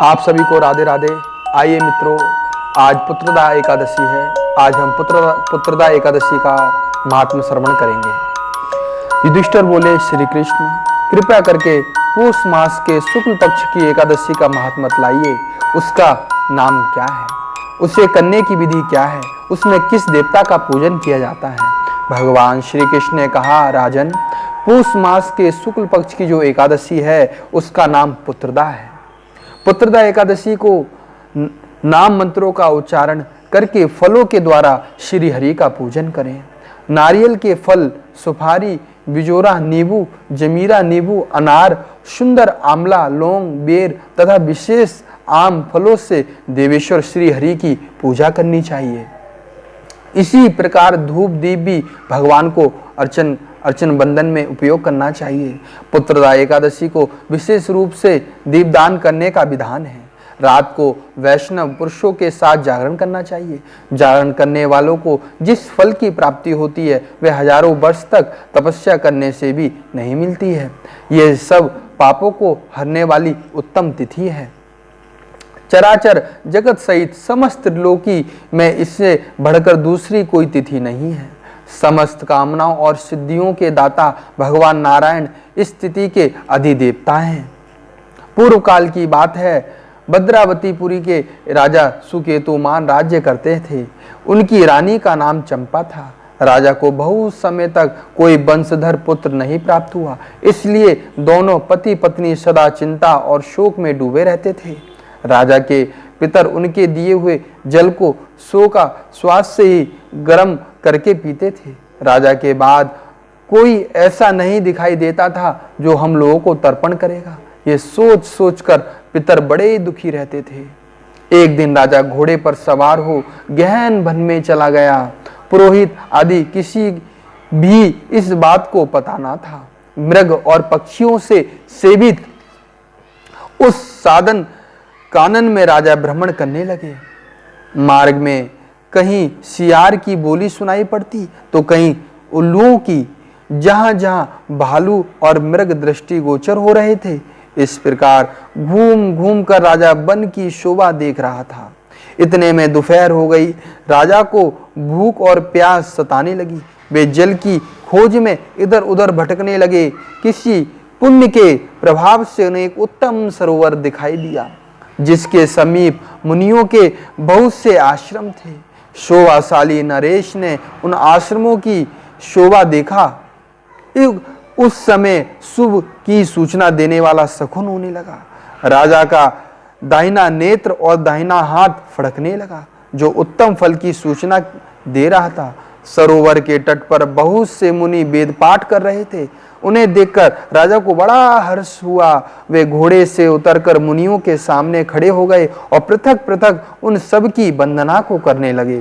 आप सभी को राधे राधे। आइए मित्रों, आज पुत्रदा एकादशी है। आज हम पुत्रदा एकादशी का महात्म्य श्रवण करेंगे। युधिष्ठिर बोले, श्री कृष्ण कृपया करके पौष मास के शुक्ल पक्ष की एकादशी का महात्म्य बतलाइए। उसका नाम क्या है, उसे करने की विधि क्या है, उसमें किस देवता का पूजन किया जाता है। भगवान श्री कृष्ण ने कहा, राजन, पौष मास के शुक्ल पक्ष की जो एकादशी है उसका नाम पुत्रदा है। पुत्रदा एकादशी को नाम मंत्रों का उच्चारण करके फलों के द्वारा श्री हरि का पूजन करें। नारियल के फल, सुपारी, बिजोरा नींबू, जमीरा नींबू, अनार, सुंदर आंवला, लौंग, बेर तथा विशेष आम फलों से देवेश्वर श्री हरि की पूजा करनी चाहिए। इसी प्रकार धूप दीप भी भगवान को अर्चन बंधन में उपयोग करना चाहिए। पुत्रदा एकादशी को विशेष रूप से दीपदान करने का विधान है। रात को वैष्णव पुरुषों के साथ जागरण करना चाहिए। जागरण करने वालों को जिस फल की प्राप्ति होती है वह हजारों वर्ष तक तपस्या करने से भी नहीं मिलती है। यह सब पापों को हरने वाली उत्तम तिथि है। चराचर जगत सहित समस्त त्रिलोकी में इससे बढ़कर दूसरी कोई तिथि नहीं है। समस्त कामनाओं और सिद्धियों के दाता भगवान नारायण इस तिथि के अधिदेवता हैं। पूर्व काल की बात है, भद्रावतीपुरी के राजा सुकेतुमान राज्य करते थे। उनकी रानी का नाम चंपा था। राजा को बहुत समय तक कोई वंशधर पुत्र नहीं प्राप्त हुआ, इसलिए दोनों पति पत्नी सदा चिंता और शोक में डूबे रहते थे। राजा के पितर उनके दिए हुए जल को सो का श्वास से ही गर्म करके पीते थे। राजा के बाद कोई ऐसा नहीं दिखाई देता था जो हम लोगों को तर्पण करेगा। ये सोच सोचकर पितर बड़े दुखी रहते थे। एक दिन राजा घोड़े पर सवार हो गहन वन में चला गया। पुरोहित आदि किसी भी इस बात को पता ना था। मृग और पक्षियों से सेवित उस साधन कानन में राजा भ्रमण करने लगे। मार्ग में कहीं सियार की बोली सुनाई पड़ती तो कहीं उल्लुओं की। जहां जहां भालू और मृग दृष्टि गोचर हो रहे थे। इस प्रकार घूम घूम कर राजा वन की शोभा देख रहा था। इतने में दोपहर हो गई। राजा को भूख और प्यास सताने लगी। वे जल की खोज में इधर उधर भटकने लगे। किसी पुण्य के प्रभाव से उन्हें एक उत्तम सरोवर दिखाई दिया, जिसके समीप मुनियों के बहुत से आश्रम थे। शोभाशाली नरेश ने उन आश्रमों की शोभा देखा। उस समय शुभ की सूचना देने वाला शकुन होने लगा। राजा का दाहिना नेत्र और दाहिना हाथ फड़कने लगा, जो उत्तम फल की सूचना दे रहा था। सरोवर के तट पर बहुत से मुनि वेद पाठ कर रहे थे। उन्हें देखकर राजा को बड़ा हर्ष हुआ। वे घोड़े से उतरकर मुनियों के सामने खड़े हो गए और पृथक पृथक उन सब की वंदना को करने लगे।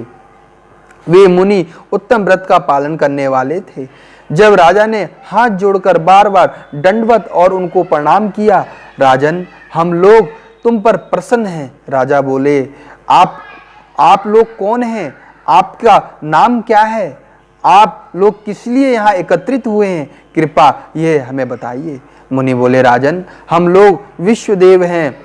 वे मुनि उत्तम व्रत का पालन करने वाले थे। जब राजा ने हाथ जोड़कर बार बार दंडवत और उनको प्रणाम किया, राजन, हम लोग तुम पर प्रसन्न हैं। राजा बोले, आप लोग कौन हैं? आपका नाम क्या है? आप लोग किस लिए यहाँ एकत्रित हुए हैं? कृपया ये हमें बताइए। मुनि बोले, राजन, हम लोग विश्वदेव हैं,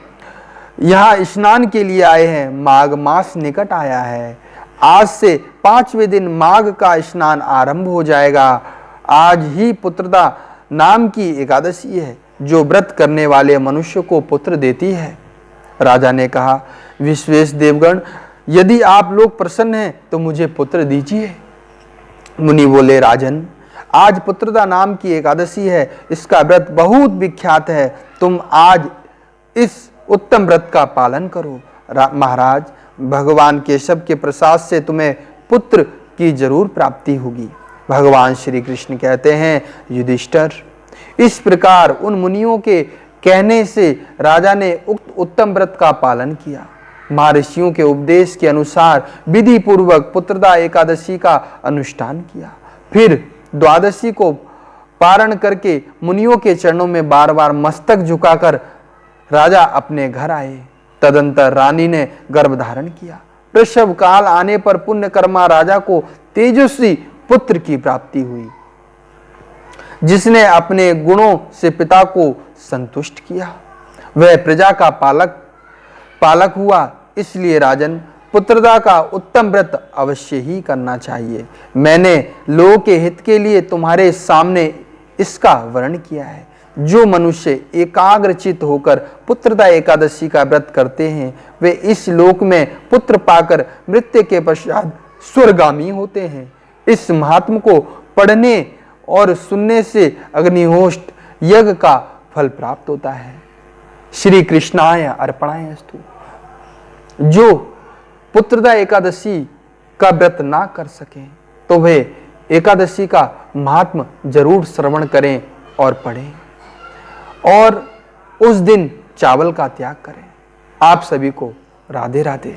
यहाँ स्नान के लिए आए हैं। माघ मास निकट आया है। आज से 5वें दिन माघ का स्नान आरंभ हो जाएगा। आज ही पुत्रदा नाम की एकादशी है, जो व्रत करने वाले मनुष्य को पुत्र देती है। राजा ने कहा, विश्वेश देवगण, यदि आप लोग प्रसन्न हैं तो मुझे पुत्र दीजिए। मुनि बोले, राजन, आज पुत्रदा नाम की एकादशी है। इसका व्रत बहुत विख्यात है। तुम आज इस उत्तम व्रत का पालन करो। महाराज, भगवान केशव के प्रसाद से तुम्हें पुत्र की जरूर प्राप्ति होगी। भगवान श्री कृष्ण कहते हैं, युधिष्ठिर, इस प्रकार उन मुनियों के कहने से राजा ने उक्त उत्तम व्रत का पालन किया। महर्षियों के उपदेश के अनुसार विधि पूर्वक पुत्रदा एकादशी का अनुष्ठान किया। फिर द्वादशी को पारण करके मुनियों के चरणों में बार बार मस्तक झुकाकर राजा अपने घर आए। तदंतर रानी ने गर्भ धारण किया। प्रसव काल आने पर पुण्यकर्मा राजा को तेजस्वी पुत्र की प्राप्ति हुई, जिसने अपने गुणों से पिता को संतुष्ट किया। वह प्रजा का पालक पालक हुआ, इसलिए राजन पुत्रदा का उत्तम व्रत अवश्य ही करना चाहिए। मैंने लोगों के हित के लिए तुम्हारे सामने इसका वर्णन किया है। जो मनुष्य एकाग्रचित होकर पुत्रदा एकादशी का व्रत करते हैं वे इस लोक में पुत्र पाकर मृत्यु के पश्चात स्वर्गामी होते हैं। इस महात्म को पढ़ने और सुनने से अग्निहोत्र यज्ञ का फल प्राप्त होता है। श्री कृष्णाय अर्पणायस्तु। जो पुत्रदा एकादशी का व्रत ना कर सके तो वे एकादशी का महात्म जरूर श्रवण करें और पढ़ें और उस दिन चावल का त्याग करें। आप सभी को राधे राधे।